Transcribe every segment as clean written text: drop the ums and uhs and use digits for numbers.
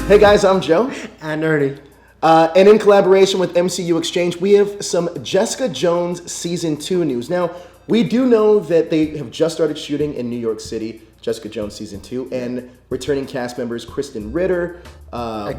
Hey guys, I'm Joe. And Ernie. And in collaboration with MCU Exchange, we have some Jessica Jones Season 2 news. Now, we do know that they have just started shooting in New York City, Jessica Jones Season 2, and returning cast members Kristen Ritter, Eka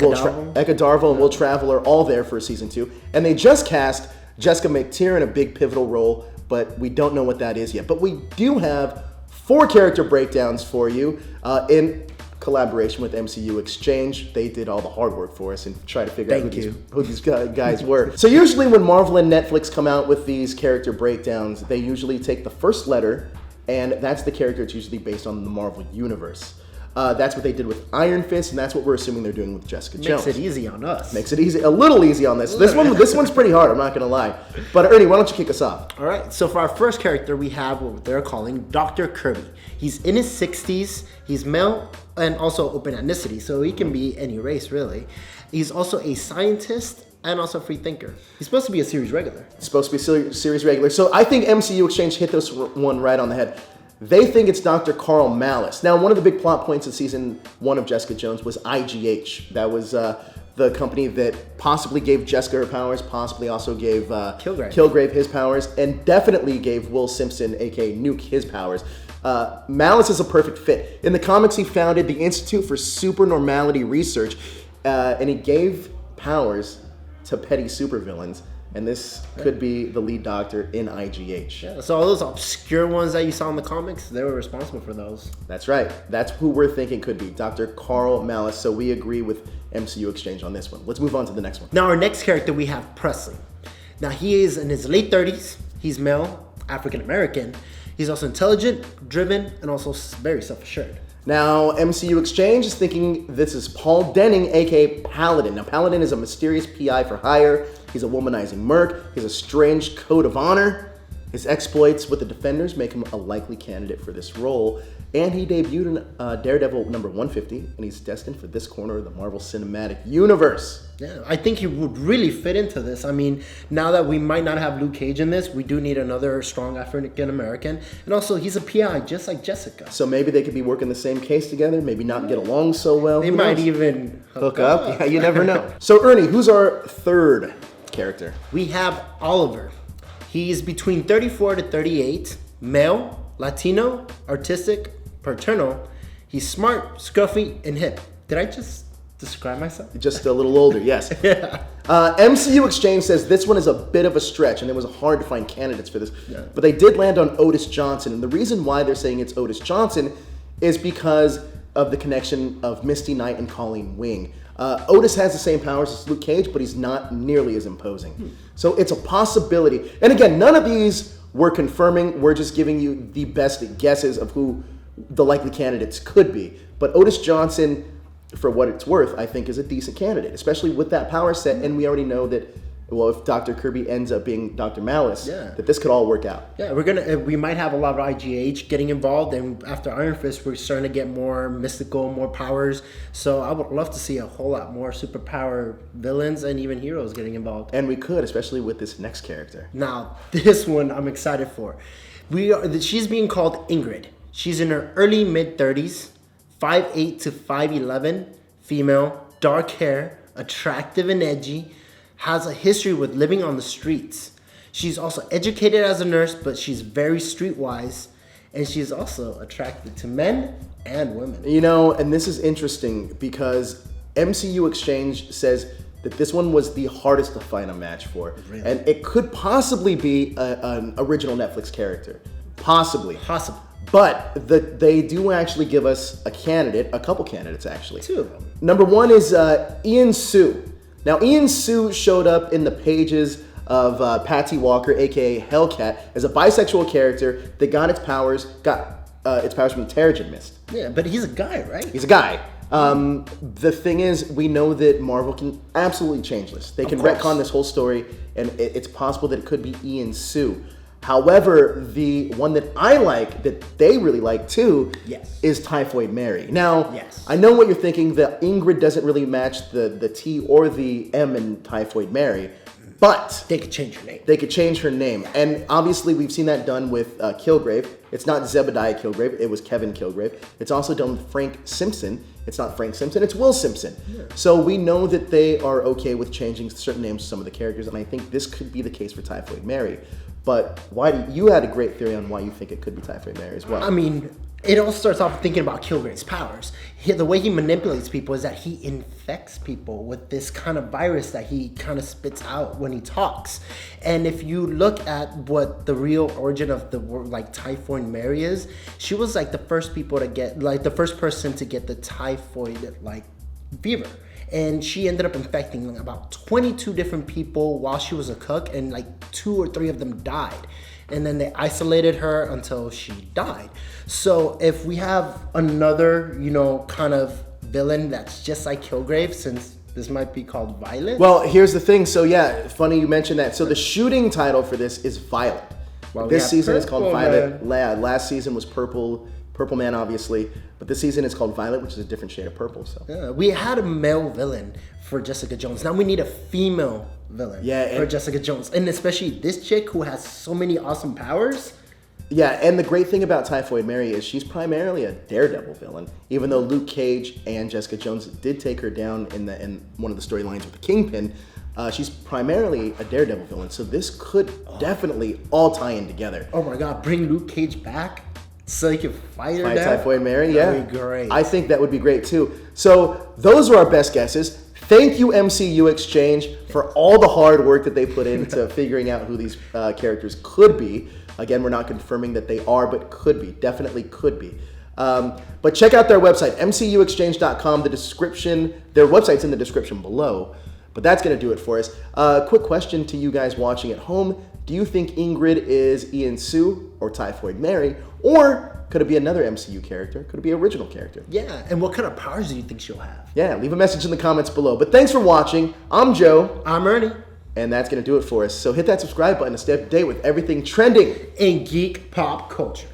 Darville, and Will Travel are all there for Season 2. And they just cast Jessica McTeer in a big pivotal role, but we don't know what that is yet. But we do have 4 character breakdowns for you in collaboration with MCU Exchange. They did all the hard work for us and try to figure out who these guys were. So usually when Marvel and Netflix come out with these character breakdowns, they usually take the first letter, and that's the character that's usually based on the Marvel Universe. That's what they did with Iron Fist, and that's what we're assuming they're doing with Jessica Jones. Makes it easy on us. Makes it easy, a little easy on this. This one's pretty hard, I'm not gonna lie. But Ernie, why don't you kick us off? All right, so for our first character, we have what they're calling Dr. Kirby. He's in his 60s, he's male, and also open ethnicity, so he can be any race, really. He's also a scientist and also a free thinker. He's supposed to be a series regular. He's supposed to be a series regular. So I think MCU Exchange hit this one right on the head. They think it's Dr. Karl Malus. Now, one of the big plot points of Season 1 of Jessica Jones was IGH. That was the company that possibly gave Jessica her powers, possibly also gave Kilgrave his powers, and definitely gave Will Simpson, aka Nuke, his powers. Malus is a perfect fit. In the comics, he founded the Institute for Supernormality Research, and he gave powers to petty supervillains. And this could be the lead doctor in IGH. Yeah, so all those obscure ones that you saw in the comics, they were responsible for those. That's right. That's who we're thinking could be, Dr. Karl Malus. So we agree with MCU Exchange on this one. Let's move on to the next one. Now our next character, we have Presley. Now he is in his late 30s. He's male, African American. He's also intelligent, driven, and also very self-assured. Now, MCU Exchange is thinking this is Paul Denning, aka Paladin. Now, Paladin is a mysterious PI for hire. He's a womanizing merc. He has a strange code of honor. His exploits with the Defenders make him a likely candidate for this role. And he debuted in Daredevil number 150, and he's destined for this corner of the Marvel Cinematic Universe. Yeah, I think he would really fit into this. I mean, now that we might not have Luke Cage in this, we do need another strong African American. And also, he's a PI, just like Jessica. So maybe they could be working the same case together, maybe not get along so well. They might even hook up. Yeah, you never know. So Ernie, who's our third character? We have Oliver. He's between 34 to 38, male, Latino, artistic, paternal. He's smart, scruffy, and hip. Did I just describe myself? Just a little older, yes. Yeah. MCU Exchange says this one is a bit of a stretch, and it was hard to find candidates for this. Yeah. But they did land on Otis Johnson, and the reason why they're saying it's Otis Johnson is because of the connection of Misty Knight and Colleen Wing. Otis has the same powers as Luke Cage, but he's not nearly as imposing. So it's a possibility. And again, none of these we're confirming. We're just giving you the best guesses of who the likely candidates could be. But Otis Johnson, for what it's worth, I think is a decent candidate, especially with that power set. And we already know that, well, if Dr. Kirby ends up being Dr. Malus, that this could all work out. Yeah, we might have a lot of IGH getting involved, and after Iron Fist, we're starting to get more mystical, more powers. So I would love to see a whole lot more superpower villains and even heroes getting involved. And we could, especially with this next character. Now, this one I'm excited for. She's being called Ingrid. She's in her early mid-30s, 5'8" to 5'11", female, dark hair, attractive and edgy, has a history with living on the streets. She's also educated as a nurse, but she's very streetwise, and she's also attracted to men and women. You know, and this is interesting because MCU Exchange says that this one was the hardest to find a match for. Really? And it could possibly be an original Netflix character. Possibly. But they do actually give us a couple candidates actually. 2 of them. Number 1 is Ian Sue. Now, Ian Sue showed up in the pages of Patsy Walker, aka Hellcat, as a bisexual character that got its powers from the Terrigen Mist. Yeah, but he's a guy, right? He's a guy. The thing is, we know that Marvel can absolutely change this. They can retcon this whole story, and it's possible that it could be Ian Sue. However, the one that I like, that they really like too, is Typhoid Mary. Now, I know what you're thinking, that Ingrid doesn't really match the T or the M in Typhoid Mary, But They could change her name. they could change her name. And obviously, we've seen that done with Kilgrave. It's not Zebediah Kilgrave. It was Kevin Kilgrave. It's also done with Frank Simpson. It's not Frank Simpson. It's Will Simpson. Yeah. So we know that they are okay with changing certain names to some of the characters. And I think this could be the case for Typhoid Mary. But why you had a great theory on why you think it could be Typhoid Mary as well. I mean, it all starts off thinking about Kilgrave's powers. The way he manipulates people is that he infects people with this kind of virus that he kind of spits out when he talks. And if you look at what the real origin of the word like Typhoid Mary is, she was like the first person to get the typhoid like fever. And she ended up infecting about 22 different people while she was a cook, and like 2 or 3 of them died. And then they isolated her until she died. So if we have another, kind of villain that's just like Kilgrave, since this might be called Violet. Well, here's the thing. So yeah, funny you mentioned that. So the shooting title for this is Violet. Well, this season is called Violet. Man. Last season was Purple Man, obviously. But this season is called Violet, which is a different shade of purple. So yeah, we had a male villain for Jessica Jones. Now we need a female villain for Jessica Jones. And especially this chick who has so many awesome powers. Yeah, and the great thing about Typhoid Mary is she's primarily a Daredevil villain. Even though Luke Cage and Jessica Jones did take her down in one of the storylines with the Kingpin, she's primarily a Daredevil villain. So this could definitely all tie in together. Oh my God, bring Luke Cage back so he can fight her down? Typhoid Mary, yeah. That would be great. I think that would be great too. So those are our best guesses. Thank you, MCU Exchange, for all the hard work that they put into figuring out who these characters could be. Again, we're not confirming that they are, but could be. Definitely could be. But check out their website, mcuexchange.com. Their website's in the description below. But that's going to do it for us. Quick question to you guys watching at home. Do you think Ingrid is Ian Sue or Typhoid Mary? Or could it be another MCU character? Could it be an original character? Yeah, and what kind of powers do you think she'll have? Yeah, leave a message in the comments below. But thanks for watching. I'm Joe. I'm Ernie. And that's going to do it for us. So hit that subscribe button to stay up to date with everything trending in geek pop culture.